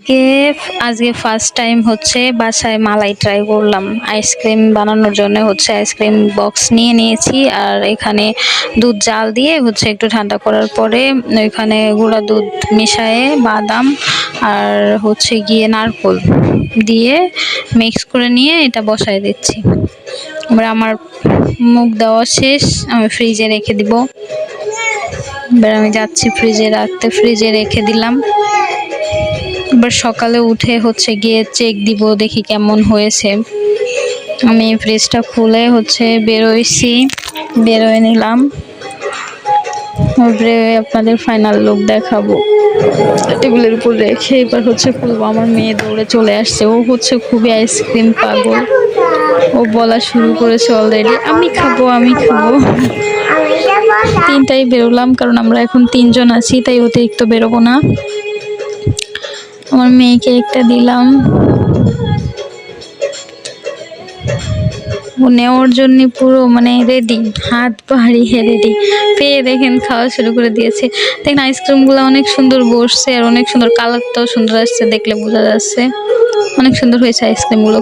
কে আজকে first time হচ্ছে বাসায় মালাই ট্রাই করলাম। আইসক্রিম বানানোর জন্য হচ্ছে আইসক্রিম বক্স নিয়ে নিয়েছি, আর এখানে দুধ জাল দিয়ে হচ্ছে একটু ঠান্ডা করার পরে এখানে গুঁড়া দুধ মিশায়ে বাদাম আর হচ্ছে গিয়ে নারকোল দিয়ে মিক্স করে নিয়ে এটা বসায় দিচ্ছি। এবার আমার মুখ দেওয়া শেষ, আমি ফ্রিজে রেখে দিব। এবার আমি যাচ্ছি ফ্রিজে রাখতে, ফ্রিজে রেখে দিলাম। এবার সকালে উঠে হচ্ছে গিয়ে চেক দিব, দেখি কেমন হয়েছে। আমি ফ্রিজটা খুলে হচ্ছে বেরোইছি, বেরোয় নিলাম, বেরোয় আপনাদের ফাইনাল লুক দেখাবো। টেবিলের উপর রেখে এবার হচ্ছে খুলবো। আমার মেয়ে দৌড়ে চলে আসছে, ও হচ্ছে খুবই আইসক্রিম পাগল। ও বলা শুরু করেছে অলরেডি, আমি খাবো আমি খাবো। তিনটাই বেরোলাম, কারণ আমরা এখন তিনজন আছি, তাই অতিরিক্ত বেরোবো না। আমার মেয়েকে একটা দিলাম, ও নেওয়ার জন্য পুরো মানে রেডি, হাত পা হারিয়ে রেডি। পেয়ে দেখেন খাওয়া শুরু করে দিয়েছে। দেখেন আইসক্রিম গুলো অনেক সুন্দর বসছে, আর অনেক সুন্দর কালারটাও সুন্দর আসছে, দেখলে বোঝা যাচ্ছে অনেক সুন্দর হয়েছে আইসক্রিম গুলো।